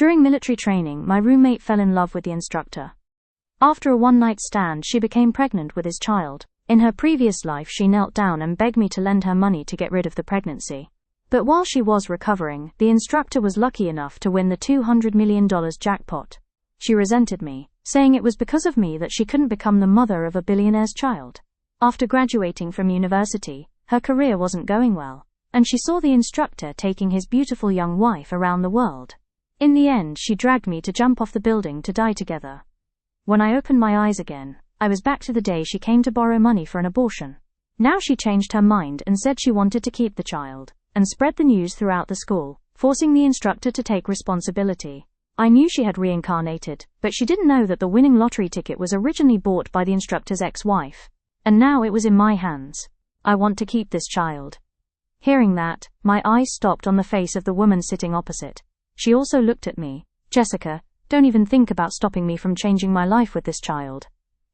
During military training, my roommate fell in love with the instructor. After a one-night stand, she became pregnant with his child. In her previous life, she knelt down and begged me to lend her money to get rid of the pregnancy. But while she was recovering, the instructor was lucky enough to win the $200 million jackpot. She resented me, saying it was because of me that she couldn't become the mother of a billionaire's child. After graduating from university, her career wasn't going well, and she saw the instructor taking his beautiful young wife around the world. In the end, she dragged me to jump off the building to die together. When I opened my eyes again, I was back to the day she came to borrow money for an abortion. Now she changed her mind and said she wanted to keep the child, and spread the news throughout the school, forcing the instructor to take responsibility. I knew she had reincarnated, but she didn't know that the winning lottery ticket was originally bought by the instructor's ex-wife. And now it was in my hands. I want to keep this child. Hearing that, my eyes stopped on the face of the woman sitting opposite. She also looked at me. Jessica, don't even think about stopping me from changing my life with this child.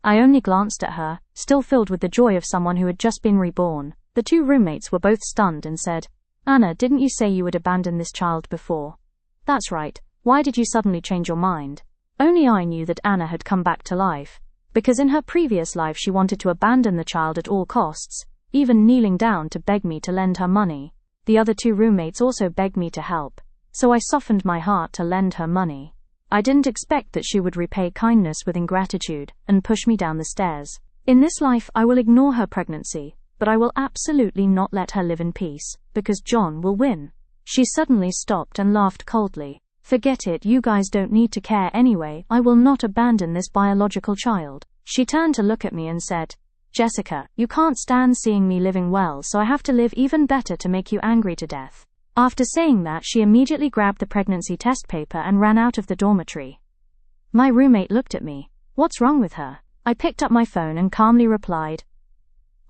I only glanced at her, still filled with the joy of someone who had just been reborn. The two roommates were both stunned and said, "Anna, didn't you say you would abandon this child before?" "That's right. Why did you suddenly change your mind?" Only I knew that Anna had come back to life, because in her previous life she wanted to abandon the child at all costs, even kneeling down to beg me to lend her money. The other two roommates also begged me to help, so I softened my heart to lend her money. I didn't expect that she would repay kindness with ingratitude and push me down the stairs. In this life I will ignore her pregnancy, but I will absolutely not let her live in peace, because John will win. She suddenly stopped and laughed coldly. "Forget it, you guys don't need to care anyway. I will not abandon this biological child." She turned to look at me and said, "Jessica, you can't stand seeing me living well, so I have to live even better to make you angry to death." After saying that, she immediately grabbed the pregnancy test paper and ran out of the dormitory. My roommate looked at me. "What's wrong with her?" I picked up my phone and calmly replied,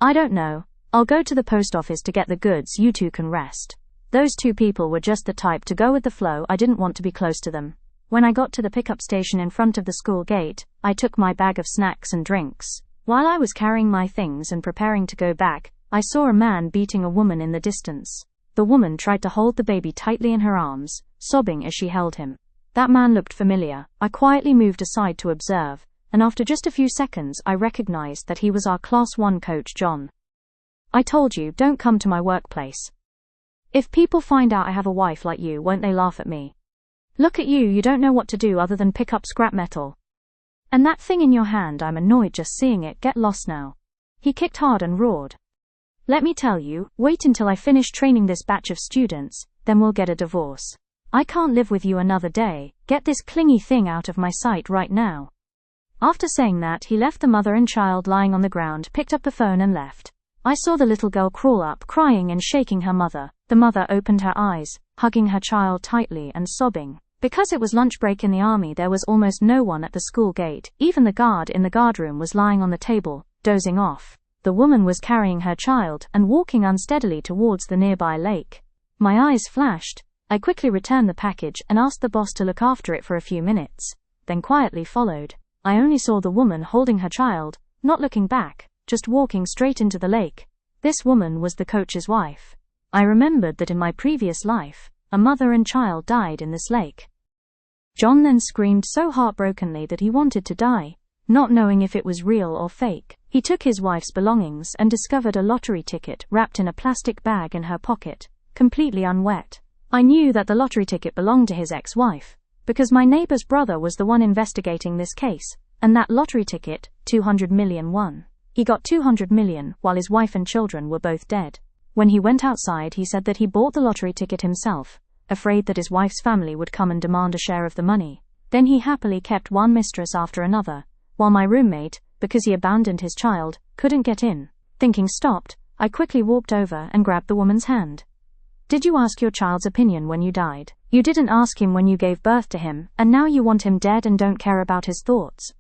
"I don't know. I'll go to the post office to get the goods, you two can rest." Those two people were just the type to go with the flow. I didn't want to be close to them. When I got to the pickup station in front of the school gate, I took my bag of snacks and drinks. While I was carrying my things and preparing to go back, I saw a man beating a woman in the distance. The woman tried to hold the baby tightly in her arms, sobbing as she held him. That man looked familiar. I quietly moved aside to observe, and after just a few seconds I recognized that he was our Class 1 coach, John. "I told you, don't come to my workplace. If people find out I have a wife like you, won't they laugh at me? Look at you don't know what to do other than pick up scrap metal. And that thing in your hand, I'm annoyed just seeing it, get lost now." He kicked hard and roared. "Let me tell you, wait until I finish training this batch of students, then we'll get a divorce. I can't live with you another day, get this clingy thing out of my sight right now." After saying that, he left the mother and child lying on the ground, picked up the phone and left. I saw the little girl crawl up, crying and shaking her mother. The mother opened her eyes, hugging her child tightly and sobbing. Because it was lunch break in the army, there was almost no one at the school gate. Even the guard in the guardroom was lying on the table, dozing off. The woman was carrying her child and walking unsteadily towards the nearby lake. My eyes flashed. I quickly returned the package and asked the boss to look after it for a few minutes, then quietly followed. I only saw the woman holding her child, not looking back, just walking straight into the lake. This woman was the coach's wife. I remembered that in my previous life, a mother and child died in this lake. John then screamed so heartbrokenly that he wanted to die, not knowing if it was real or fake. He took his wife's belongings and discovered a lottery ticket wrapped in a plastic bag in her pocket, completely unwet. I knew that the lottery ticket belonged to his ex-wife, because my neighbor's brother was the one investigating this case, and that lottery ticket, 200 million won. He got 200 million while his wife and children were both dead. When he went outside, he said that he bought the lottery ticket himself, afraid that his wife's family would come and demand a share of the money. Then he happily kept one mistress after another, while my roommate, because he abandoned his child, couldn't get in. Thinking stopped, I quickly walked over and grabbed the woman's hand. "Did you ask your child's opinion when you died? You didn't ask him when you gave birth to him, and now you want him dead and don't care about his thoughts."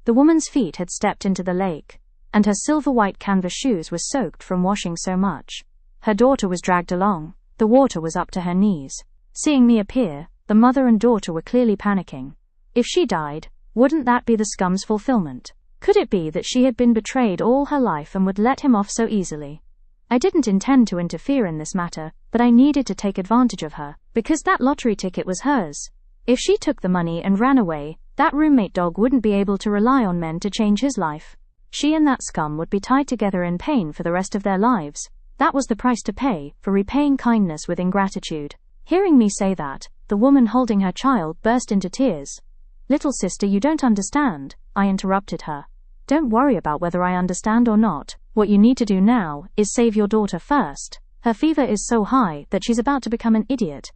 The woman's feet had stepped into the lake, and her silver-white canvas shoes were soaked from washing so much. Her daughter was dragged along. The water was up to her knees. Seeing me appear, the mother and daughter were clearly panicking. If she died, wouldn't that be the scum's fulfillment? Could it be that she had been betrayed all her life and would let him off so easily? I didn't intend to interfere in this matter, but I needed to take advantage of her, because that lottery ticket was hers. If she took the money and ran away, that roommate dog wouldn't be able to rely on men to change his life. She and that scum would be tied together in pain for the rest of their lives. That was the price to pay for repaying kindness with ingratitude. Hearing me say that, the woman holding her child burst into tears. Little sister, you don't understand, I interrupted her. Don't worry about whether I understand or not. What you need to do now is save your daughter first. Her fever is so high that she's about to become an idiot.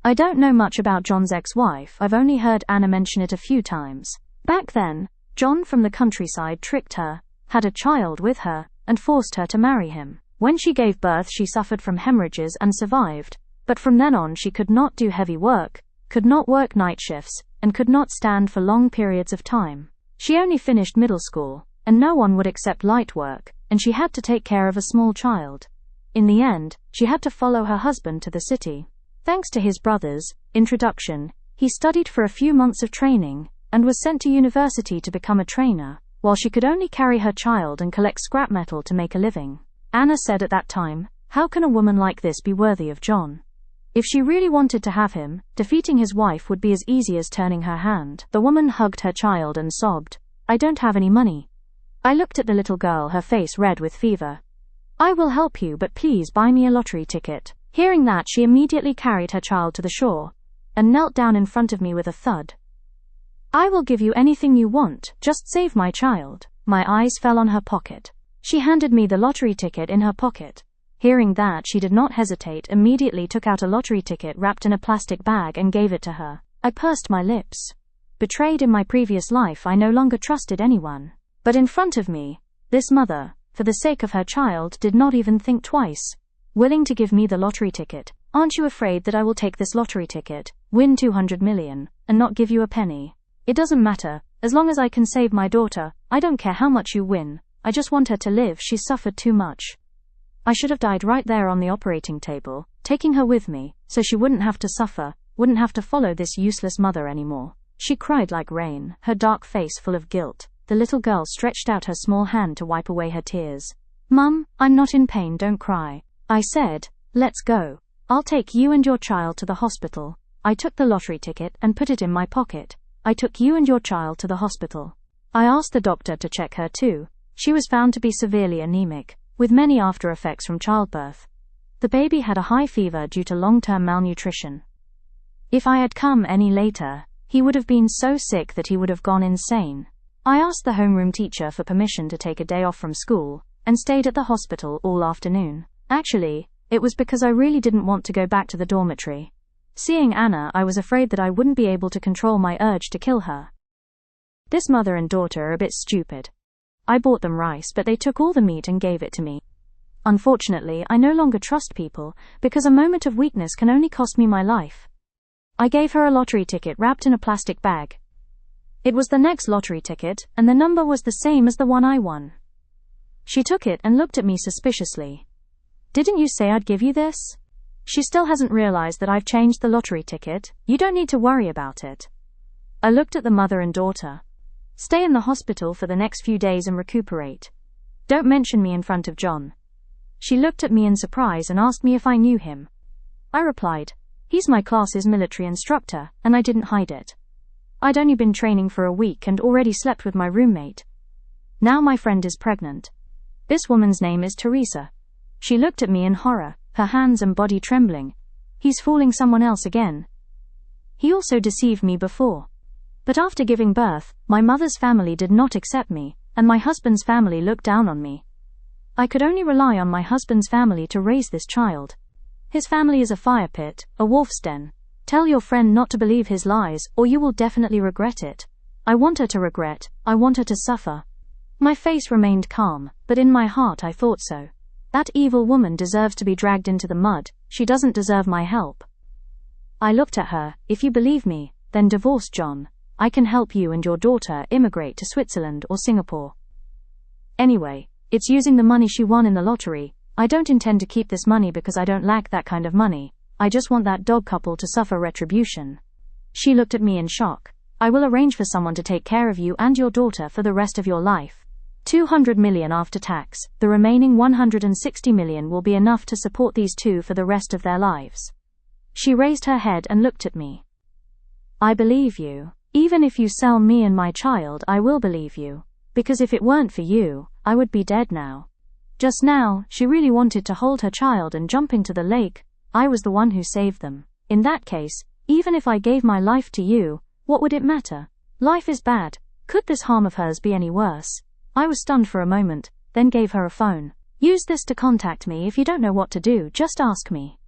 I don't know much about John's ex-wife. I've only heard Anna mention it a few times. Back then, John from the countryside tricked her, had a child with her, and forced her to marry him. When she gave birth, she suffered from hemorrhages and survived, but from then on she could not do heavy work, could not work night shifts, and could not stand for long periods of time. She only finished middle school, and no one would accept light work, and she had to take care of a small child. In the end, she had to follow her husband to the city. Thanks to his brother's introduction, he studied for a few months of training, and was sent to university to become a trainer, while she could only carry her child and collect scrap metal to make a living. Anna said at that time, "How can a woman like this be worthy of John? If she really wanted to have him, defeating his wife would be as easy as turning her hand." The woman hugged her child and sobbed, "I don't have any money." I looked at the little girl, her face red with fever. "I will help you, but please buy me a lottery ticket." Hearing that, she immediately carried her child to the shore, and knelt down in front of me with a thud. "I will give you anything you want, just save my child." My eyes fell on her pocket. She handed me the lottery ticket in her pocket. Hearing that, she did not hesitate, immediately took out a lottery ticket wrapped in a plastic bag and gave it to her. I pursed my lips. Betrayed in my previous life, I no longer trusted anyone. But in front of me, this mother, for the sake of her child, did not even think twice. Willing to give me the lottery ticket. "Aren't you afraid that I will take this lottery ticket, win 200 million, and not give you a penny? It doesn't matter, as long as I can save my daughter. I don't care how much you win. I just want her to live. She's suffered too much. I should have died right there on the operating table, taking her with me, so she wouldn't have to suffer, wouldn't have to follow this useless mother anymore." She cried like rain, her dark face full of guilt. The little girl stretched out her small hand to wipe away her tears. "Mum, I'm not in pain, don't cry." I said, "Let's go. I'll take you and your child to the hospital." I took the lottery ticket and put it in my pocket. "I took you and your child to the hospital." I asked the doctor to check her too. She was found to be severely anemic, with many after effects from childbirth. The baby had a high fever due to long-term malnutrition. If I had come any later, he would have been so sick that he would have gone insane. I asked the homeroom teacher for permission to take a day off from school, and stayed at the hospital all afternoon. Actually, it was because I really didn't want to go back to the dormitory. Seeing Anna, I was afraid that I wouldn't be able to control my urge to kill her. This mother and daughter are a bit stupid. I bought them rice, but they took all the meat and gave it to me. Unfortunately, I no longer trust people, because a moment of weakness can only cost me my life. I gave her a lottery ticket wrapped in a plastic bag. It was the next lottery ticket, and the number was the same as the one I won. She took it and looked at me suspiciously. "Didn't you say I'd give you this?" She still hasn't realized that I've changed the lottery ticket. "You don't need to worry about it." I looked at the mother and daughter. "Stay in the hospital for the next few days and recuperate. Don't mention me in front of John." She looked at me in surprise and asked me if I knew him. I replied, "He's my class's military instructor," and I didn't hide it. I'd only been training for a week and already slept with my roommate. Now my friend is pregnant. This woman's name is Teresa. She looked at me in horror, her hands and body trembling. "He's fooling someone else again. He also deceived me before." But after giving birth, my mother's family did not accept me, and my husband's family looked down on me. I could only rely on my husband's family to raise this child. His family is a fire pit, a wolf's den. Tell your friend not to believe his lies, or you will definitely regret it. I want her to regret, I want her to suffer. My face remained calm, but in my heart I thought so. That evil woman deserves to be dragged into the mud. She doesn't deserve my help. I looked at her. "If you believe me, then divorce John. I can help you and your daughter immigrate to Switzerland or Singapore. Anyway, it's using the money she won in the lottery. I don't intend to keep this money because I don't lack that kind of money. I just want that dog couple to suffer retribution." She looked at me in shock. "I will arrange for someone to take care of you and your daughter for the rest of your life. 200 million after tax. The remaining 160 million will be enough to support these two for the rest of their lives." She raised her head and looked at me. I believe you. Even if you sell me and my child, I will believe you. Because if it weren't for you, I would be dead now. Just now, she really wanted to hold her child and jump into the lake. I was the one who saved them. In that case, even if I gave my life to you, what would it matter? Life is bad. Could this harm of hers be any worse? I was stunned for a moment, then gave her a phone. Use this to contact me. If you don't know what to do, just ask me.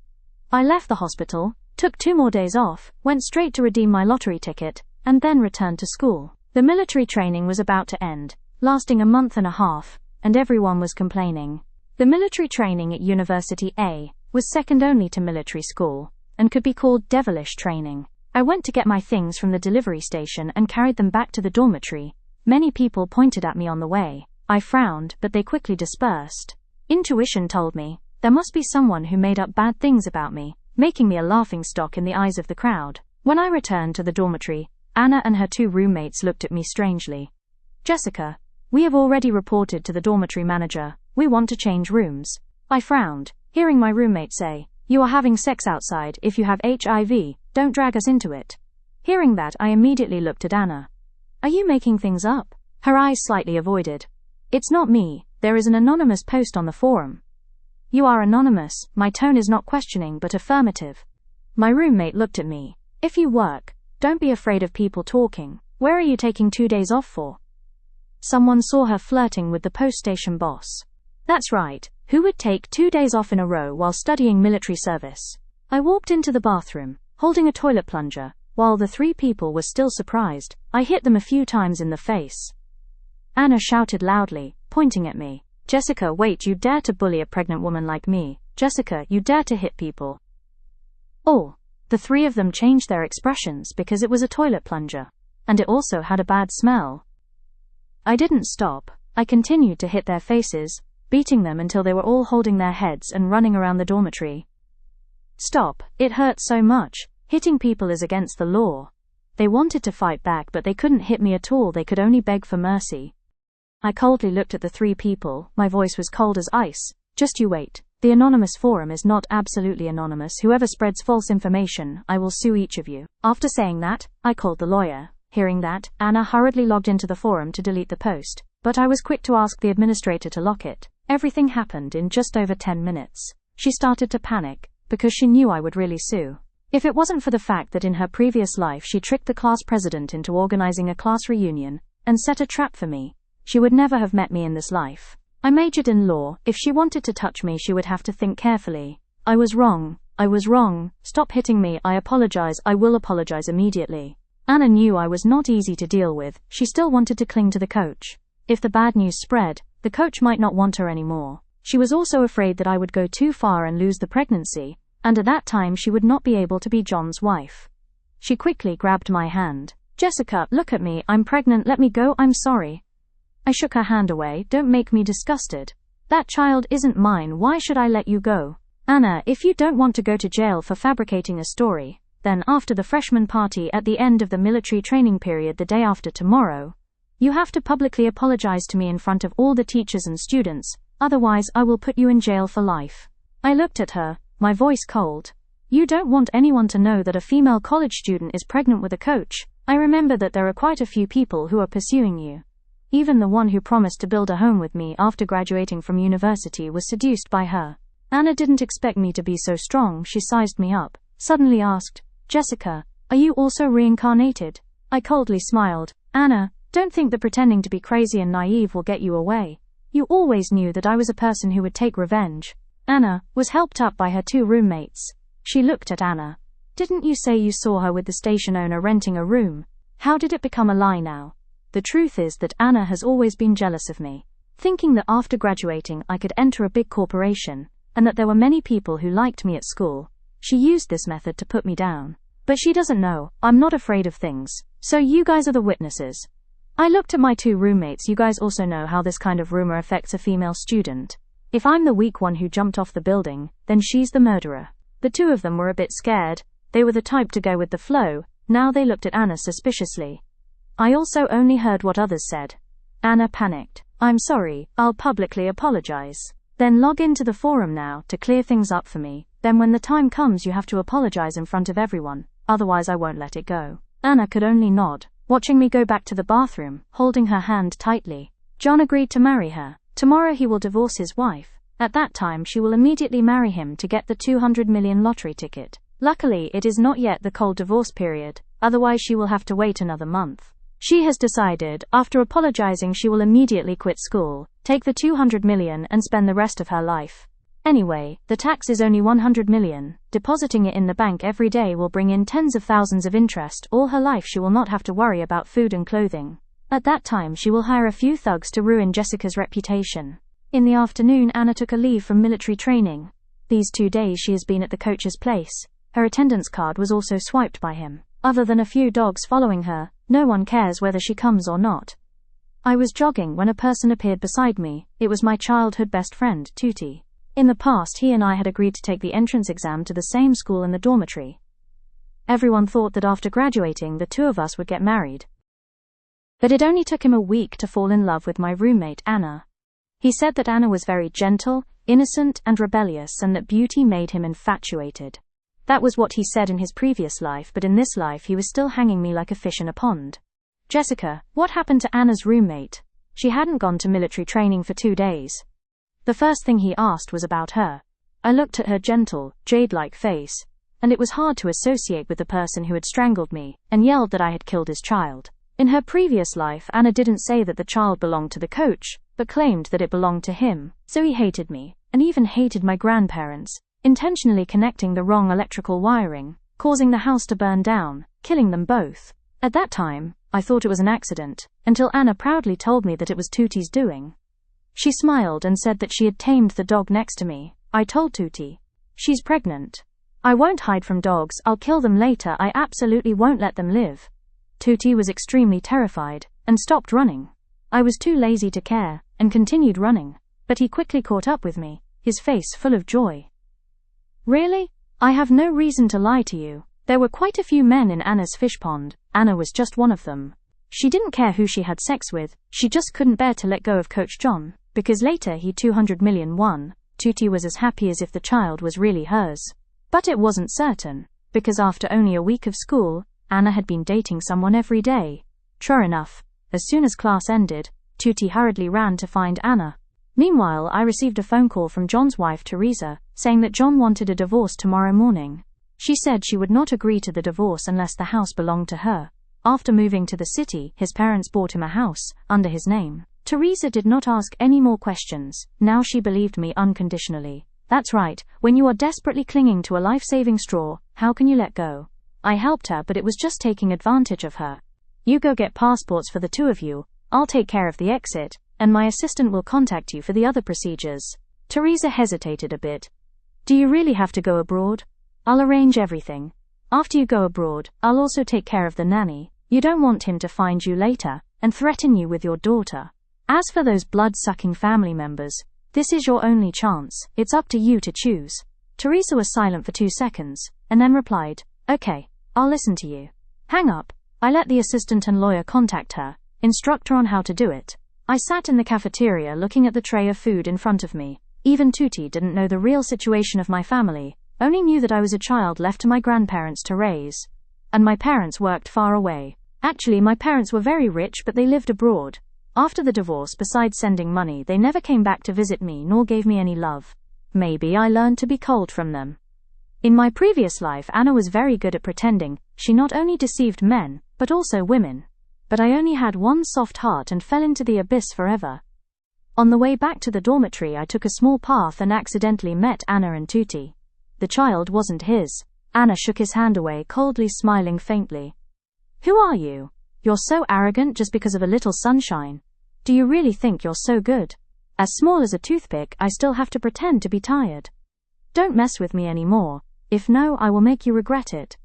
I left the hospital, took 2 more days off, went straight to redeem my lottery ticket, and then returned to school. The military training was about to end, lasting a month and a half, and everyone was complaining. The military training at University A was second only to military school, and could be called devilish training. I went to get my things from the delivery station and carried them back to the dormitory. Many people pointed at me on the way. I frowned, but they quickly dispersed. Intuition told me there must be someone who made up bad things about me, making me a laughingstock in the eyes of the crowd. When I returned to the dormitory, Anna and her 2 roommates looked at me strangely. Jessica, we have already reported to the dormitory manager. We want to change rooms. I frowned, hearing my roommate say, you are having sex outside. If you have HIV, don't drag us into it. Hearing that, I immediately looked at Anna. Are you making things up? Her eyes slightly avoided. It's not me. There is an anonymous post on the forum. You are anonymous. My tone is not questioning but affirmative. My roommate looked at me. If you work, don't be afraid of people talking. Where are you taking 2 days off for? Someone saw her flirting with the post station boss. That's right. Who would take 2 days off in a row while studying military service? I walked into the bathroom, holding a toilet plunger. While the 3 people were still surprised, I hit them a few times in the face. Anna shouted loudly, pointing at me. Jessica, wait, you dare to bully a pregnant woman like me? Jessica, you dare to hit people? Oh, the 3 of them changed their expressions because it was a toilet plunger. And it also had a bad smell. I didn't stop. I continued to hit their faces, beating them until they were all holding their heads and running around the dormitory. Stop, it hurts so much. Hitting people is against the law. They wanted to fight back but they couldn't hit me at all. They could only beg for mercy. I coldly looked at the 3 people. My voice was cold as ice. Just you wait. The anonymous forum is not absolutely anonymous. Whoever spreads false information, I will sue each of you. After saying that, I called the lawyer. Hearing that, Anna hurriedly logged into the forum to delete the post, but I was quick to ask the administrator to lock it. Everything happened in just over 10 minutes. She started to panic, because she knew I would really sue. If it wasn't for the fact that in her previous life she tricked the class president into organizing a class reunion, and set a trap for me, she would never have met me in this life. I majored in law. If she wanted to touch me, she would have to think carefully. I was wrong. I was wrong. Stop hitting me. I apologize. I will apologize immediately. Anna knew I was not easy to deal with. She still wanted to cling to the coach. If the bad news spread, the coach might not want her anymore. She was also afraid that I would go too far and lose the pregnancy, and at that time she would not be able to be John's wife. She quickly grabbed my hand. Jessica, look at me. I'm pregnant. Let me go. I'm sorry. I shook her hand away. Don't make me disgusted. That child isn't mine. Why should I let you go? Anna, if you don't want to go to jail for fabricating a story, then after the freshman party at the end of the military training period the day after tomorrow, you have to publicly apologize to me in front of all the teachers and students, otherwise I will put you in jail for life. I looked at her, my voice cold. You don't want anyone to know that a female college student is pregnant with a coach. I remember that there are quite a few people who are pursuing you. Even the one who promised to build a home with me after graduating from university was seduced by her. Anna didn't expect me to be so strong. She sized me up, suddenly asked, Jessica, are you also reincarnated? I coldly smiled. Anna, don't think that pretending to be crazy and naive will get you away. You always knew that I was a person who would take revenge. Anna was helped up by her 2 roommates. She looked at Anna. Didn't you say you saw her with the station owner renting a room? How did it become a lie now? The truth is that Anna has always been jealous of me, thinking that after graduating I could enter a big corporation, and that there were many people who liked me at school. She used this method to put me down. But she doesn't know, I'm not afraid of things. So you guys are the witnesses. I looked at my 2 roommates. You guys also know how this kind of rumor affects a female student. If I'm the weak one who jumped off the building, then she's the murderer. The 2 of them were a bit scared. They were the type to go with the flow. Now they looked at Anna suspiciously. I also only heard what others said. Anna panicked. I'm sorry, I'll publicly apologize. Then log into the forum now to clear things up for me. Then when the time comes you have to apologize in front of everyone, otherwise I won't let it go. Anna could only nod, watching me go back to the bathroom, holding her hand tightly. John agreed to marry her. Tomorrow he will divorce his wife. At that time she will immediately marry him to get the 200 million lottery ticket. Luckily it is not yet the cold divorce period, otherwise she will have to wait another month. She has decided, after apologizing, she will immediately quit school, take the 200 million and spend the rest of her life. Anyway, the tax is only 100 million. Depositing it in the bank every day will bring in tens of thousands of interest. All her life she will not have to worry about food and clothing. At that time she will hire a few thugs to ruin Jessica's reputation. In the afternoon Anna took a leave from military training. These 2 days she has been at the coach's place. Her attendance card was also swiped by him. Other than a few dogs following her, no one cares whether she comes or not. I was jogging when a person appeared beside me. It was my childhood best friend, Tuti. In the past he and I had agreed to take the entrance exam to the same school in the dormitory. Everyone thought that after graduating the two of us would get married. But it only took him a week to fall in love with my roommate Anna. He said that Anna was very gentle, innocent and rebellious, and that beauty made him infatuated. That was what he said in his previous life, but in this life he was still hanging me like a fish in a pond. Jessica, what happened to Anna's roommate? She hadn't gone to military training for 2 days. The first thing he asked was about her. I looked at her gentle, jade-like face, and it was hard to associate with the person who had strangled me and yelled that I had killed his child. In her previous life, Anna didn't say that the child belonged to the coach, but claimed that it belonged to him. So he hated me, and even hated my grandparents, intentionally connecting the wrong electrical wiring, causing the house to burn down, killing them both. At that time, I thought it was an accident, until Anna proudly told me that it was Tuti's doing. She smiled and said that she had tamed the dog next to me. I told Tuti, she's pregnant. I won't hide from dogs, I'll kill them later, I absolutely won't let them live. Tuti was extremely terrified, and stopped running. I was too lazy to care, and continued running, but he quickly caught up with me, his face full of joy. Really? I have no reason to lie to you. There were quite a few men in Anna's fish pond. Anna was just one of them. She didn't care who she had sex with, she just couldn't bear to let go of Coach John, because later he 200 million won. Tuti was as happy as if the child was really hers. But it wasn't certain, because after only a week of school, Anna had been dating someone every day. Sure enough, as soon as class ended, Tuti hurriedly ran to find Anna. Meanwhile, I received a phone call from John's wife Teresa, saying that John wanted a divorce tomorrow morning. She said she would not agree to the divorce unless the house belonged to her. After moving to the city, his parents bought him a house, under his name. Teresa did not ask any more questions. Now she believed me unconditionally. That's right, when you are desperately clinging to a life-saving straw, how can you let go? I helped her, but it was just taking advantage of her. You go get passports for the two of you, I'll take care of the exit, and my assistant will contact you for the other procedures. Teresa hesitated a bit. Do you really have to go abroad? I'll arrange everything. After you go abroad, I'll also take care of the nanny. You don't want him to find you later and threaten you with your daughter. As for those blood-sucking family members, this is your only chance. It's up to you to choose. Teresa was silent for 2 seconds, and then replied, Okay, I'll listen to you. Hang up. I let the assistant and lawyer contact her, instruct her on how to do it. I sat in the cafeteria looking at the tray of food in front of me. Even Tuti didn't know the real situation of my family, only knew that I was a child left to my grandparents to raise. And my parents worked far away. Actually, my parents were very rich, but they lived abroad. After the divorce, besides sending money, they never came back to visit me nor gave me any love. Maybe I learned to be cold from them. In my previous life, Anna was very good at pretending. She not only deceived men, but also women. But I only had one soft heart and fell into the abyss forever. On the way back to the dormitory, I took a small path and accidentally met Anna and Tuti. The child wasn't his. Anna shook his hand away, coldly smiling faintly. Who are you? You're so arrogant just because of a little sunshine. Do you really think you're so good? As small as a toothpick, I still have to pretend to be tired. Don't mess with me anymore. If no, I will make you regret it.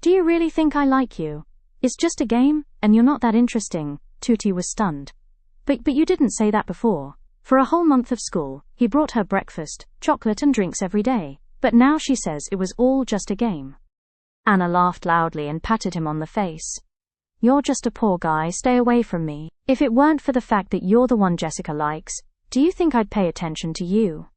Do you really think I like you? It's just a game, and you're not that interesting. Tuti was stunned. But you didn't say that before. For a whole month of school, he brought her breakfast, chocolate and drinks every day. But now she says it was all just a game. Anna laughed loudly and patted him on the face. You're just a poor guy, stay away from me. If it weren't for the fact that you're the one Jessica likes, do you think I'd pay attention to you?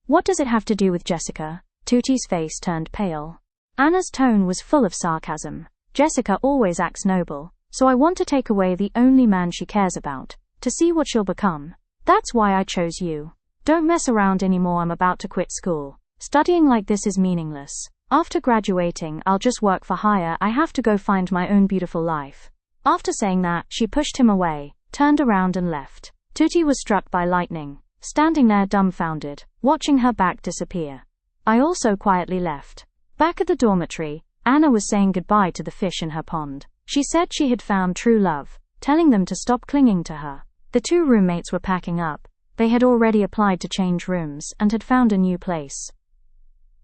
What does it have to do with Jessica? Tuti's face turned pale. Anna's tone was full of sarcasm. Jessica always acts noble, so I want to take away the only man she cares about, to see what she'll become. That's why I chose you. Don't mess around anymore, I'm about to quit school. Studying like this is meaningless. After graduating, I'll just work for hire, I have to go find my own beautiful life. After saying that, she pushed him away, turned around and left. Tutti was struck by lightning, standing there dumbfounded, watching her back disappear. I also quietly left. Back at the dormitory, Anna was saying goodbye to the fish in her pond. She said she had found true love, telling them to stop clinging to her. The two roommates were packing up. They had already applied to change rooms and had found a new place.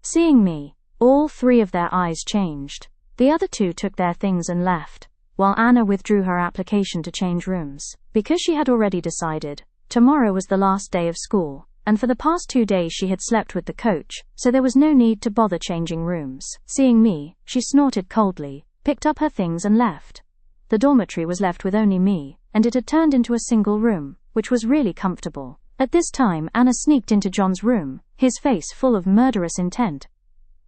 Seeing me, all three of their eyes changed. The other two took their things and left, while Anna withdrew her application to change rooms. Because she had already decided, tomorrow was the last day of school, and for the past 2 days she had slept with the coach, so there was no need to bother changing rooms. Seeing me, she snorted coldly, picked up her things and left. The dormitory was left with only me, and it had turned into a single room, which was really comfortable. At this time, Anna sneaked into John's room, his face full of murderous intent.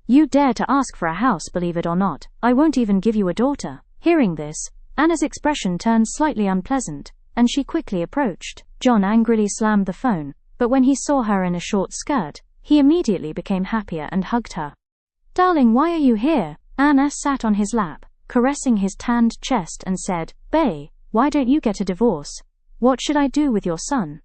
You dare to ask for a house, believe it or not, I won't even give you a daughter. Hearing this, Anna's expression turned slightly unpleasant, and she quickly approached. John angrily slammed the phone, but when he saw her in a short skirt, he immediately became happier and hugged her. Darling, why are you here? Anna sat on his lap, caressing his tanned chest and said, Bae, why don't you get a divorce? What should I do with your son?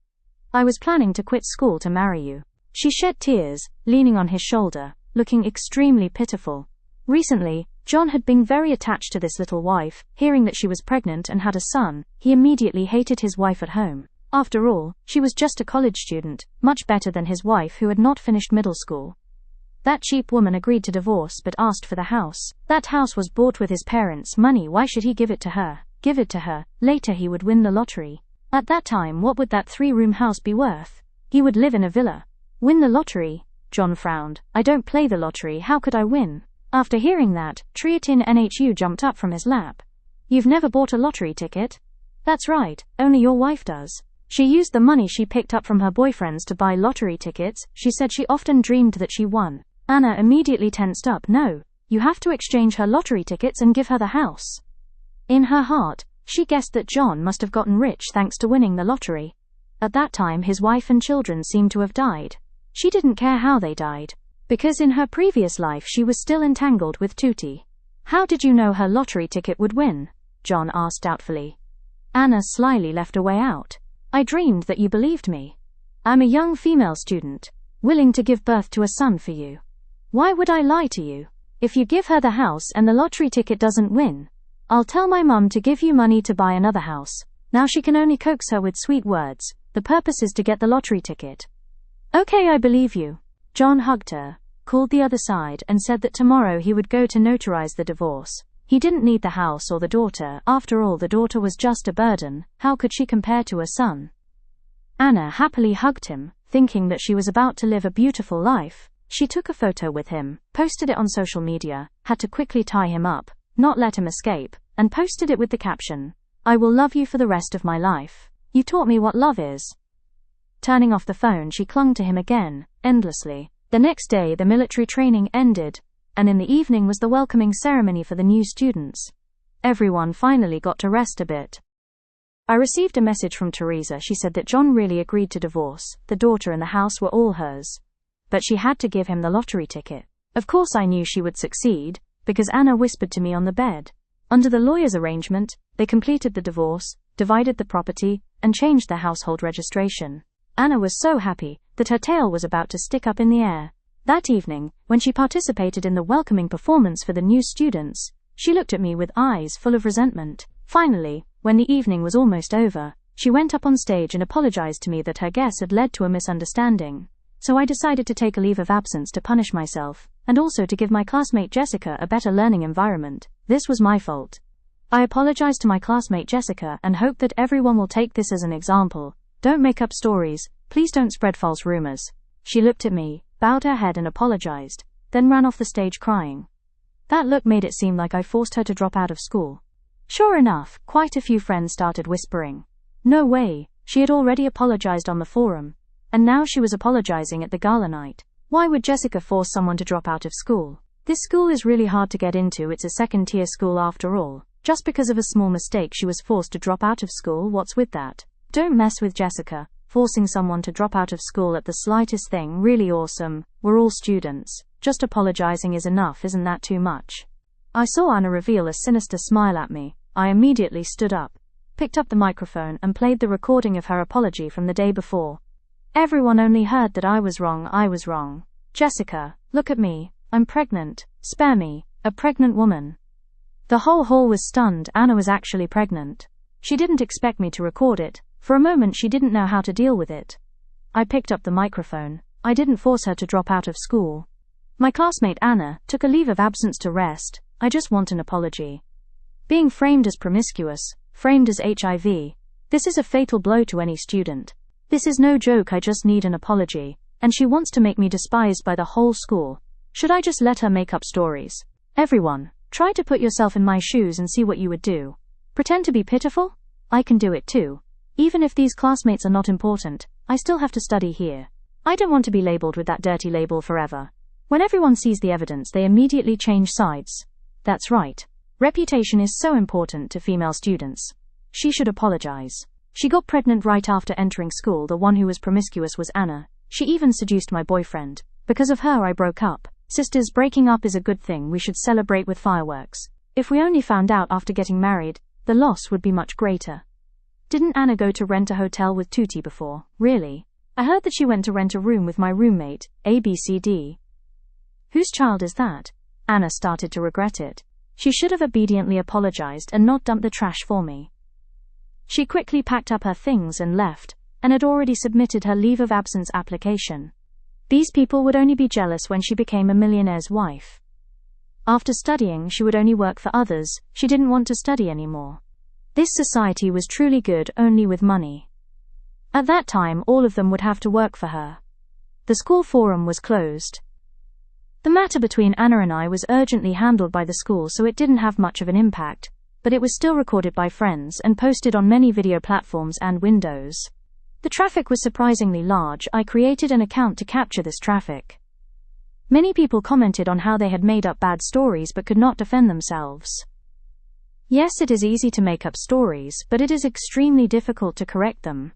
I was planning to quit school to marry you. She shed tears, leaning on his shoulder, looking extremely pitiful. Recently, John had been very attached to this little wife. Hearing that she was pregnant and had a son, he immediately hated his wife at home. After all, she was just a college student, much better than his wife who had not finished middle school. That cheap woman agreed to divorce but asked for the house. That house was bought with his parents' money, why should he give it to her? Give it to her, later he would win the lottery. At that time, what would that 3-room house be worth? He would live in a villa. Win the lottery? John frowned. I don't play the lottery, how could I win? After hearing that, Triatin Nhu jumped up from his lap. You've never bought a lottery ticket? That's right, only your wife does. She used the money she picked up from her boyfriends to buy lottery tickets. She said she often dreamed that she won. Anna immediately tensed up. No, you have to exchange her lottery tickets and give her the house. In her heart, she guessed that John must have gotten rich thanks to winning the lottery. At that time his wife and children seemed to have died. She didn't care how they died, because in her previous life she was still entangled with Tutti. How did you know her lottery ticket would win? John asked doubtfully. Anna slyly left a way out. I dreamed that you believed me. I'm a young female student, willing to give birth to a son for you. Why would I lie to you? If you give her the house and the lottery ticket doesn't win, I'll tell my mum to give you money to buy another house. Now she can only coax her with sweet words. The purpose is to get the lottery ticket. Okay, I believe you. John hugged her, called the other side and said that tomorrow he would go to notarize the divorce. He didn't need the house or the daughter. After all, the daughter was just a burden. How could she compare to a son? Anna happily hugged him, thinking that she was about to live a beautiful life. She took a photo with him, posted it on social media, had to quickly tie him up, not let him escape, and posted it with the caption, I will love you for the rest of my life. You taught me what love is. Turning off the phone, she clung to him again, endlessly. The next day the military training ended, and in the evening was the welcoming ceremony for the new students. Everyone finally got to rest a bit. I received a message from Teresa. She said that John really agreed to divorce. The daughter and the house were all hers. But she had to give him the lottery ticket. Of course I knew she would succeed, because Anna whispered to me on the bed. Under the lawyer's arrangement, they completed the divorce, divided the property, and changed the household registration. Anna was so happy that her tail was about to stick up in the air. That evening, when she participated in the welcoming performance for the new students, she looked at me with eyes full of resentment. Finally, when the evening was almost over, she went up on stage and apologized to me that her guess had led to a misunderstanding. So I decided to take a leave of absence to punish myself, and also to give my classmate Jessica a better learning environment. This was my fault. I apologized to my classmate Jessica and hope that everyone will take this as an example. Don't make up stories, please don't spread false rumors. She looked at me, bowed her head and apologized, then ran off the stage crying. That look made it seem like I forced her to drop out of school. Sure enough, quite a few friends started whispering. No way, she had already apologized on the forum. And now she was apologizing at the gala night. Why would Jessica force someone to drop out of school? This school is really hard to get into. It's a second-tier school after all. Just because of a small mistake she was forced to drop out of school. What's with that? Don't mess with Jessica. Forcing someone to drop out of school at the slightest thing. Really awesome. We're all students. Just apologizing is enough, isn't that too much? I saw Anna reveal a sinister smile at me. I immediately stood up, picked up the microphone and played the recording of her apology from the day before. Everyone only heard that I was wrong. I was wrong. Jessica, look at me. I'm pregnant. Spare me. A pregnant woman. The whole hall was stunned. Anna was actually pregnant. She didn't expect me to record it. For a moment she didn't know how to deal with it. I picked up the microphone. I didn't force her to drop out of school. My classmate Anna took a leave of absence to rest. I just want an apology. Being framed as promiscuous, framed as HIV, this is a fatal blow to any student. This is no joke. I just need an apology. And she wants to make me despised by the whole school. Should I just let her make up stories? Everyone, try to put yourself in my shoes and see what you would do. Pretend to be pitiful? I can do it too. Even if these classmates are not important, I still have to study here. I don't want to be labeled with that dirty label forever. When everyone sees the evidence, they immediately change sides. That's right. Reputation is so important to female students. She should apologize. She got pregnant right after entering school. The one who was promiscuous was Anna. She even seduced my boyfriend. Because of her I broke up. Sisters, breaking up is a good thing. We should celebrate with fireworks. If we only found out after getting married, the loss would be much greater. Didn't Anna go to rent a hotel with Tuti before? Really? I heard that she went to rent a room with my roommate, ABCD. Whose child is that? Anna started to regret it. She should have obediently apologized and not dumped the trash for me. She quickly packed up her things and left, and had already submitted her leave of absence application. These people would only be jealous when she became a millionaire's wife. After studying, she would only work for others. She didn't want to study anymore. This society was truly good only with money. At that time, all of them would have to work for her. The school forum was closed. The matter between Anna and I was urgently handled by the school, so it didn't have much of an impact, but it was still recorded by friends and posted on many video platforms and Windows. The traffic was surprisingly large. I created an account to capture this traffic. Many people commented on how they had made up bad stories but could not defend themselves. Yes, it is easy to make up stories, but it is extremely difficult to correct them.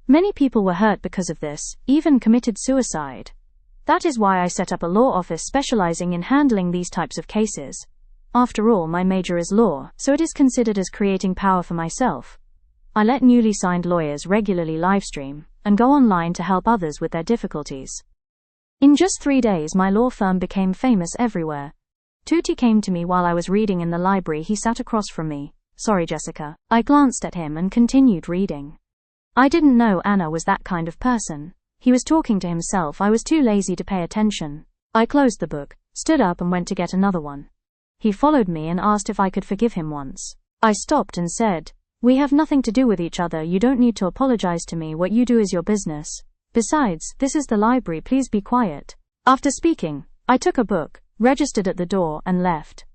Many people were hurt because of this, even committed suicide. That is why I set up a law office specializing in handling these types of cases. After all, my major is law, so it is considered as creating power for myself. I let newly signed lawyers regularly livestream and go online to help others with their difficulties. In just 3 days, my law firm became famous everywhere. Tuti came to me while I was reading in the library. He sat across from me. Sorry, Jessica. I glanced at him and continued reading. I didn't know Anna was that kind of person. He was talking to himself. I was too lazy to pay attention. I closed the book, stood up and went to get another one. He followed me and asked if I could forgive him once. I stopped and said, "We have nothing to do with each other. You don't need to apologize to me. What you do is your business. Besides, this is the library. Please be quiet." After speaking, I took a book, registered at the door, and left.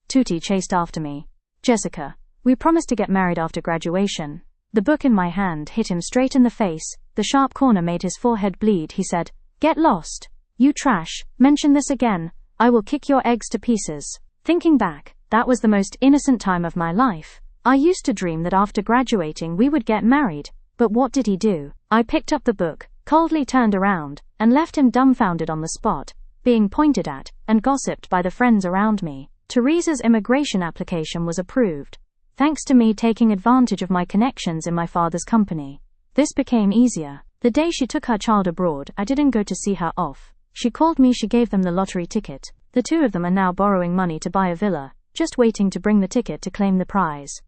Tuti chased after me. "Jessica, we promised to get married after graduation." The book in my hand hit him straight in the face. The sharp corner made his forehead bleed. He said, "Get lost. You trash. Mention this again. I will kick your eggs to pieces." Thinking back, that was the most innocent time of my life. I used to dream that after graduating we would get married. But what did he do? I picked up the book, coldly turned around, and left him dumbfounded on the spot, being pointed at and gossiped by the friends around me. Teresa's immigration application was approved, thanks to me taking advantage of my connections in my father's company. This became easier. The day she took her child abroad, I didn't go to see her off. She called me. She gave them the lottery ticket. The two of them are now borrowing money to buy a villa, just waiting to bring the ticket to claim the prize.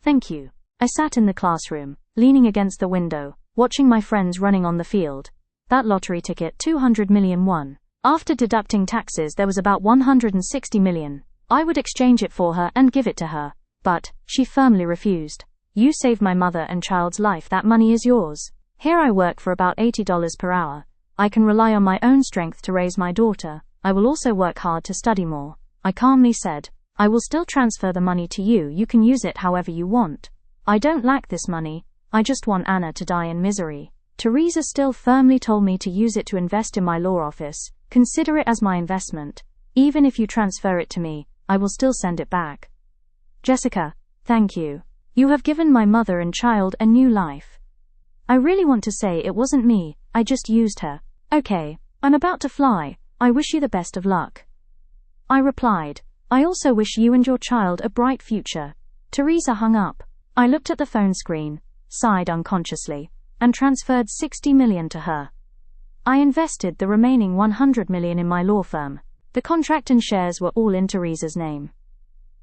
Thank you. I sat in the classroom, leaning against the window, watching my friends running on the field. That lottery ticket, 200 million won. After deducting taxes, there was about 160 million. I would exchange it for her and give it to her. But she firmly refused. "You saved my mother and child's life. That money is yours. Here I work for about $80 per hour. I can rely on my own strength to raise my daughter. I will also work hard to study more." I calmly said, "I will still transfer the money to you. You can use it however you want. I don't lack this money. I just want Anna to die in misery." Teresa still firmly told me to use it to invest in my law office. Consider it as my investment. Even if you transfer it to me, I will still send it back. Jessica, thank you. You have given my mother and child a new life. I really want to say it wasn't me, I just used her. Okay, I'm about to fly. I wish you the best of luck. I replied, I also wish you and your child a bright future. Teresa hung up. I looked at the phone screen, sighed unconsciously, and transferred $60 million to her. I invested the remaining $100 million in my law firm. The contract and shares were all in Teresa's name.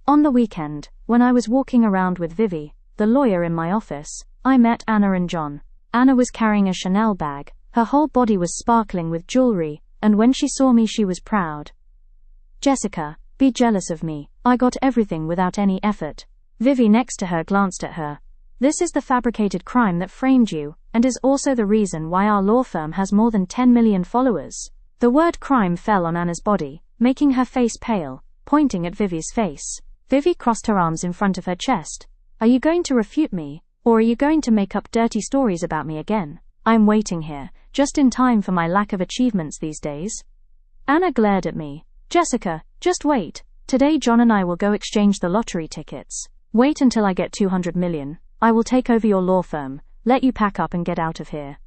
On the weekend, when I was walking around with Vivi, the lawyer in my office, I met Anna and John. Anna was carrying a Chanel bag, her whole body was sparkling with jewelry, and when she saw me she was proud. Jessica, be jealous of me, I got everything without any effort. Vivi next to her glanced at her. This is the fabricated crime that framed you, and is also the reason why our law firm has more than 10 million followers. The word crime fell on Anna's body, making her face pale, pointing at Vivi's face. Vivi crossed her arms in front of her chest. Are you going to refute me, or are you going to make up dirty stories about me again? I'm waiting here, just in time for my lack of achievements these days. Anna glared at me. Jessica, just wait. Today John and I will go exchange the lottery tickets. Wait until I get 200 million. I will take over your law firm, let you pack up and get out of here.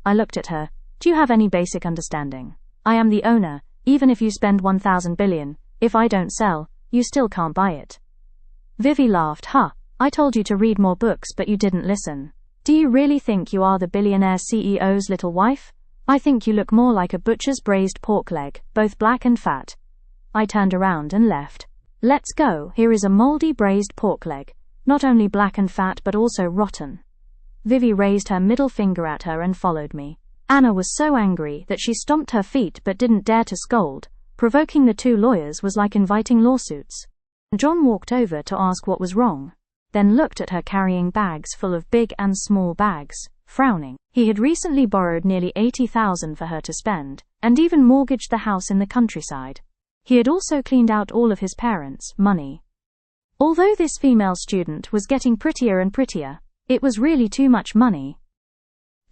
I looked at her. Do you have any basic understanding? I am the owner, even if you spend 1,000 billion, if I don't sell, you still can't buy it. Vivi laughed. I told you to read more books but you didn't listen. Do you really think you are the billionaire CEO's little wife? I think you look more like a butcher's braised pork leg, both black and fat. I turned around and left. Let's go. Here is a moldy braised pork leg, not only black and fat but also rotten. Vivi raised her middle finger at her and followed me. Anna was so angry that she stomped her feet but didn't dare to scold. Provoking the two lawyers was like inviting lawsuits. John walked over to ask what was wrong, then looked at her carrying bags full of big and small bags, frowning. He had recently borrowed nearly $80,000 for her to spend, and even mortgaged the house in the countryside. He had also cleaned out all of his parents' money. Although this female student was getting prettier and prettier, it was really too much money.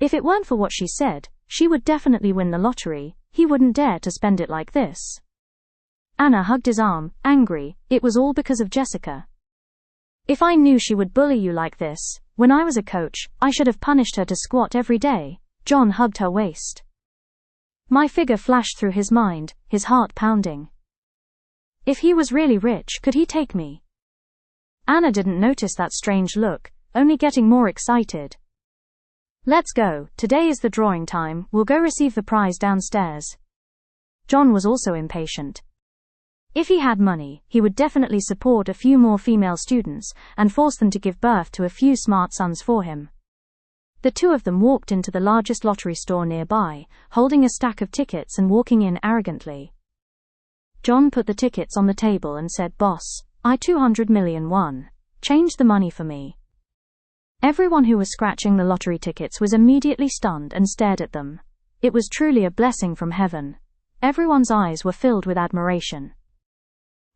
If it weren't for what she said, she would definitely win the lottery. He wouldn't dare to spend it like this. Anna hugged his arm, angry. It was all because of Jessica. If I knew she would bully you like this, when I was a coach, I should have punished her to squat every day. John hugged her waist. My figure flashed through his mind, his heart pounding. If he was really rich, could he take me? Anna didn't notice that strange look, only getting more excited. Let's go, today is the drawing time, we'll go receive the prize downstairs. John was also impatient. If he had money, he would definitely support a few more female students, and force them to give birth to a few smart sons for him. The two of them walked into the largest lottery store nearby, holding a stack of tickets and walking in arrogantly. John put the tickets on the table and said, Boss, I 200 million won. Change the money for me. Everyone who was scratching the lottery tickets was immediately stunned and stared at them. It was truly a blessing from heaven. Everyone's eyes were filled with admiration.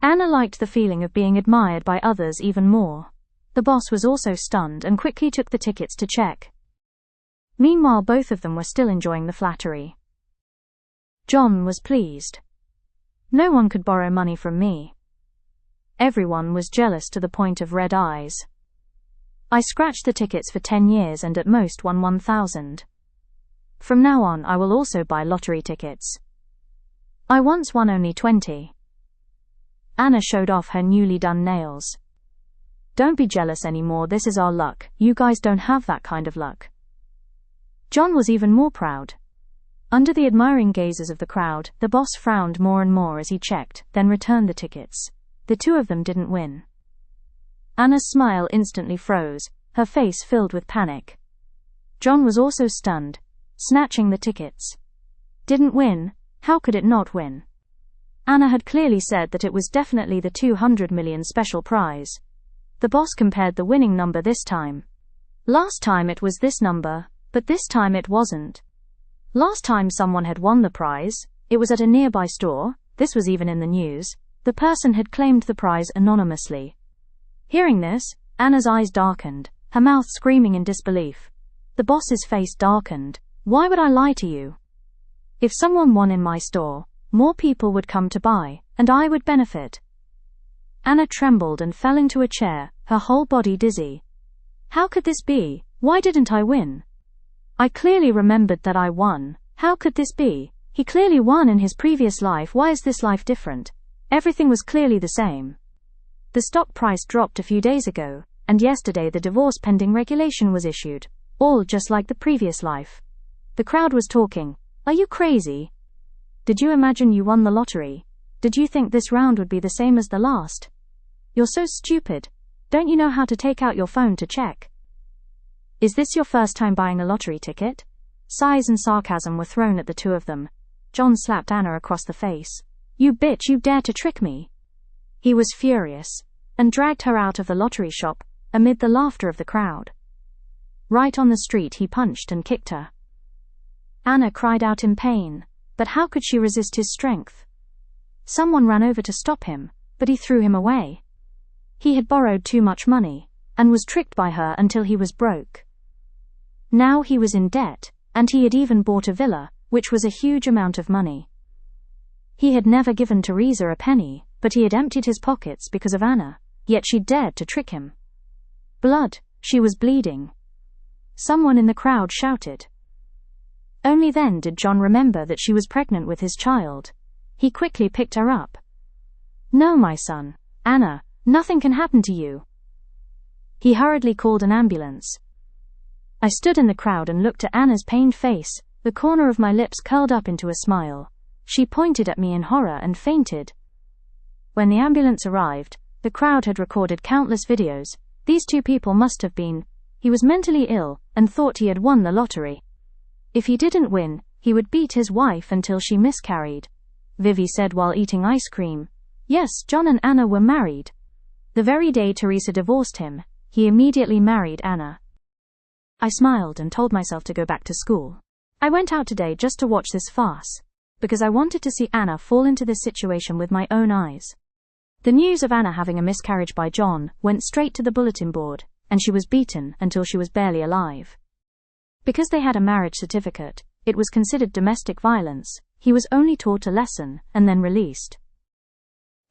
Anna liked the feeling of being admired by others even more. The boss was also stunned and quickly took the tickets to check. Meanwhile, both of them were still enjoying the flattery. John was pleased. No one could borrow money from me. Everyone was jealous to the point of red eyes. I scratched the tickets for 10 years and at most won 1,000. From now on I will also buy lottery tickets. I once won only 20. Anna showed off her newly done nails. Don't be jealous anymore, this is our luck, you guys don't have that kind of luck. John was even more proud. Under the admiring gazes of the crowd, the boss frowned more and more as he checked, then returned the tickets. The two of them didn't win. Anna's smile instantly froze, her face filled with panic. John was also stunned, snatching the tickets. Didn't win? How could it not win? Anna had clearly said that it was definitely the 200 million special prize. The boss compared the winning number this time. Last time it was this number, but this time it wasn't. Last time someone had won the prize, it was at a nearby store, this was even in the news. The person had claimed the prize anonymously. Hearing this, Anna's eyes darkened, her mouth screaming in disbelief. The boss's face darkened. Why would I lie to you? If someone won in my store, more people would come to buy. and I would benefit. Anna trembled and fell into a chair, her whole body dizzy. How could this be? Why didn't I win? I clearly remembered that I won. How could this be? He clearly won in his previous life. Why is this life different? Everything was clearly the same. The stock price dropped a few days ago, and yesterday the divorce pending regulation was issued. All just like the previous life. The crowd was talking. Are you crazy? Did you imagine you won the lottery? Did you think this round would be the same as the last? You're so stupid. Don't you know how to take out your phone to check? Is this your first time buying a lottery ticket? Sighs and sarcasm were thrown at the two of them. John slapped Anna across the face. You bitch, you dare to trick me. He was furious, and dragged her out of the lottery shop, amid the laughter of the crowd. Right on the street he punched and kicked her. Anna cried out in pain, but how could she resist his strength? Someone ran over to stop him, but he threw him away. He had borrowed too much money, and was tricked by her until he was broke. Now he was in debt, and he had even bought a villa, which was a huge amount of money. He had never given Teresa a penny, but he had emptied his pockets because of Anna, yet she dared to trick him. Blood, she was bleeding. Someone in the crowd shouted. Only then did John remember that she was pregnant with his child. He quickly picked her up. No, my son, Anna, nothing can happen to you. He hurriedly called an ambulance. I stood in the crowd and looked at Anna's pained face, the corner of my lips curled up into a smile. She pointed at me in horror and fainted. When the ambulance arrived, the crowd had recorded countless videos. These two people must have been. He was mentally ill and thought he had won the lottery. If he didn't win, he would beat his wife until she miscarried. Vivi said while eating ice cream. Yes, John and Anna were married. The very day Teresa divorced him, he immediately married Anna. I smiled and told myself to go back to school. I went out today just to watch this farce, because I wanted to see Anna fall into this situation with my own eyes. The news of Anna having a miscarriage by John went straight to the bulletin board, and she was beaten until she was barely alive. Because they had a marriage certificate, it was considered domestic violence. He was only taught a lesson and then released.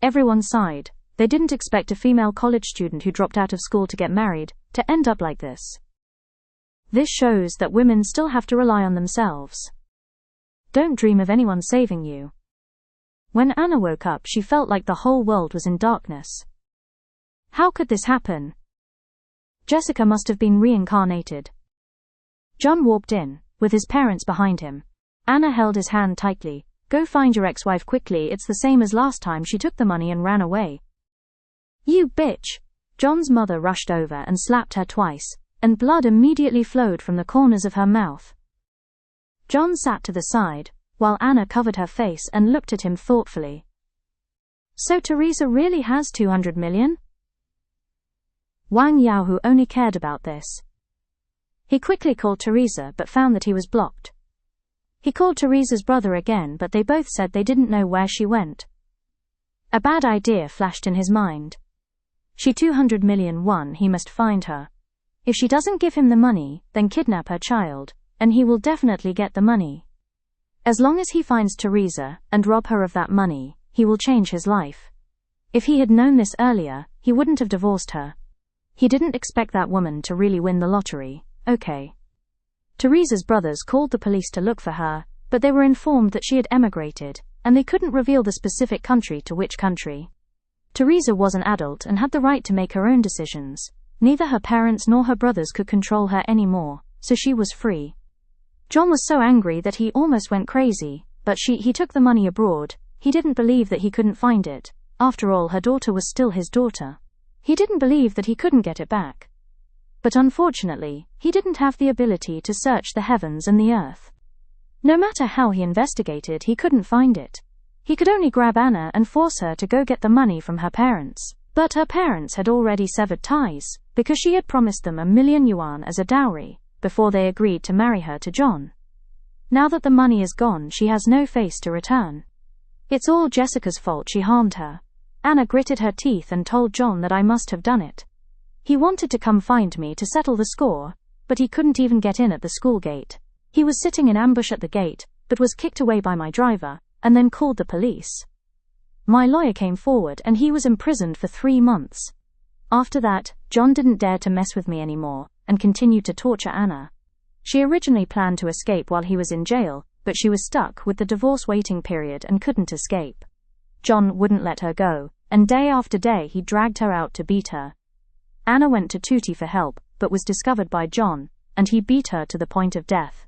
Everyone sighed. They didn't expect a female college student who dropped out of school to get married to end up like this. This shows that women still have to rely on themselves. Don't dream of anyone saving you. When Anna woke up, she felt like the whole world was in darkness. How could this happen? Jessica must have been reincarnated. John walked in, with his parents behind him. Anna held his hand tightly. Go find your ex-wife quickly, it's the same as last time. She took the money and ran away. You bitch! John's mother rushed over and slapped her twice, and blood immediately flowed from the corners of her mouth. John sat to the side, while Anna covered her face and looked at him thoughtfully. So Teresa really has 200 million? Wang Yao, who only cared about this. He quickly called Teresa but found that he was blocked. He called Teresa's brother again, but they both said they didn't know where she went. A bad idea flashed in his mind. She 200 million won, he must find her. If she doesn't give him the money, then kidnap her child, and he will definitely get the money. As long as he finds Teresa and rob her of that money, he will change his life. If he had known this earlier, he wouldn't have divorced her. He didn't expect that woman to really win the lottery. Okay. Teresa's brothers called the police to look for her, but they were informed that she had emigrated, and they couldn't reveal the specific country to which country. Teresa was an adult and had the right to make her own decisions. Neither her parents nor her brothers could control her anymore, so she was free. John was so angry that he almost went crazy, but he took the money abroad. He didn't believe that he couldn't find it. After all, her daughter was still his daughter. He didn't believe that he couldn't get it back. But unfortunately, he didn't have the ability to search the heavens and the earth. No matter how he investigated, he couldn't find it. He could only grab Anna and force her to go get the money from her parents. But her parents had already severed ties, because she had promised them 1,000,000 yuan as a dowry, before they agreed to marry her to John. Now that the money is gone, she has no face to return. It's all Jessica's fault, she harmed her. Anna gritted her teeth and told John that I must have done it. He wanted to come find me to settle the score, but he couldn't even get in at the school gate. He was sitting in ambush at the gate, but was kicked away by my driver, and then called the police. My lawyer came forward and he was imprisoned for 3 months. After that, John didn't dare to mess with me anymore and continued to torture Anna. She originally planned to escape while he was in jail, but she was stuck with the divorce waiting period and couldn't escape. John wouldn't let her go, and day after day he dragged her out to beat her. Anna went to Tutti for help, but was discovered by John, and he beat her to the point of death.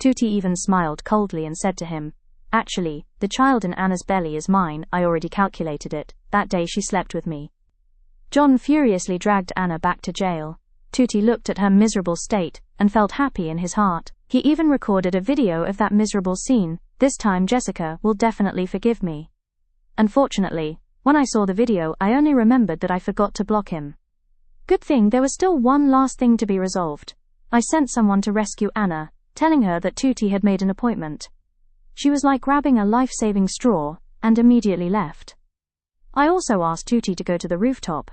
Tutti even smiled coldly and said to him, "Actually, the child in Anna's belly is mine, I already calculated it, that day she slept with me." John furiously dragged Anna back to jail. Tutti looked at her miserable state and felt happy in his heart. He even recorded a video of that miserable scene. "This time Jessica will definitely forgive me." Unfortunately, when I saw the video I only remembered that I forgot to block him. Good thing there was still one last thing to be resolved. I sent someone to rescue Anna, telling her that Tutti had made an appointment. She was like grabbing a life-saving straw, and immediately left. I also asked Tutti to go to the rooftop.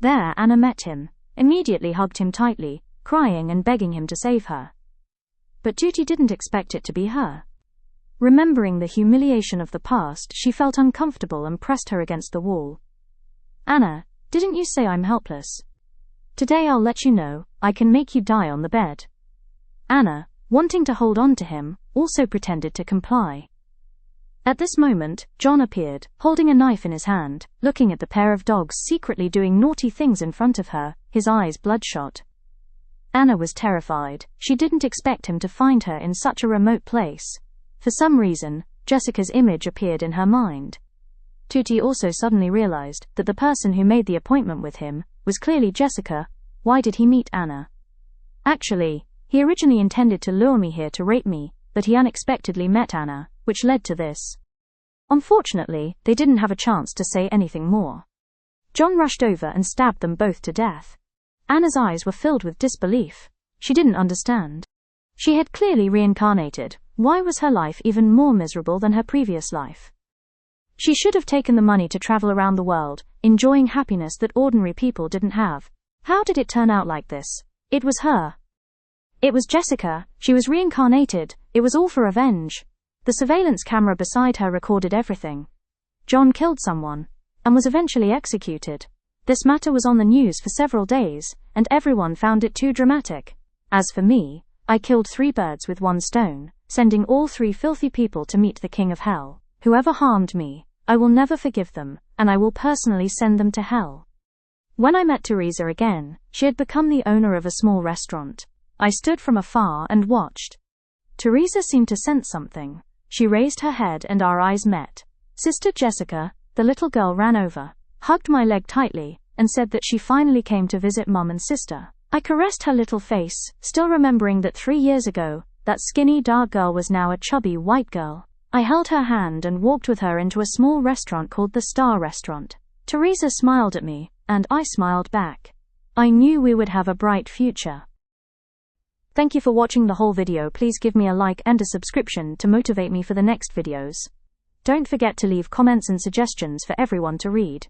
There Anna met him, immediately hugged him tightly, crying and begging him to save her. But Tutti didn't expect it to be her. Remembering the humiliation of the past, she felt uncomfortable and pressed her against the wall. "Anna, didn't you say I'm helpless? Today I'll let you know, I can make you die on the bed." Anna, wanting to hold on to him, also pretended to comply. At this moment, John appeared, holding a knife in his hand, looking at the pair of dogs secretly doing naughty things in front of her, his eyes bloodshot. Anna was terrified. She didn't expect him to find her in such a remote place. For some reason, Jessica's image appeared in her mind. Tutti also suddenly realized that the person who made the appointment with him was clearly Jessica. Why did he meet Anna? Actually, he originally intended to lure me here to rape me, but he unexpectedly met Anna, which led to this. Unfortunately, they didn't have a chance to say anything more. John rushed over and stabbed them both to death. Anna's eyes were filled with disbelief. She didn't understand. She had clearly reincarnated. Why was her life even more miserable than her previous life? She should have taken the money to travel around the world, enjoying happiness that ordinary people didn't have. How did it turn out like this? It was her. It was Jessica. She was reincarnated. It was all for revenge. The surveillance camera beside her recorded everything. John killed someone, and was eventually executed. This matter was on the news for several days, and everyone found it too dramatic. As for me, I killed 3 birds with 1 stone, sending all 3 filthy people to meet the King of Hell. Whoever harmed me, I will never forgive them, and I will personally send them to hell. When I met Teresa again, she had become the owner of a small restaurant. I stood from afar and watched. Teresa seemed to sense something. She raised her head and our eyes met. "Sister Jessica," the little girl ran over, hugged my leg tightly, and said that she finally came to visit Mum and Sister. I caressed her little face, still remembering that 3 years ago, that skinny dark girl was now a chubby white girl. I held her hand and walked with her into a small restaurant called the Star Restaurant. Teresa smiled at me, and I smiled back. I knew we would have a bright future. Thank you for watching the whole video. Please give me a like and a subscription to motivate me for the next videos. Don't forget to leave comments and suggestions for everyone to read.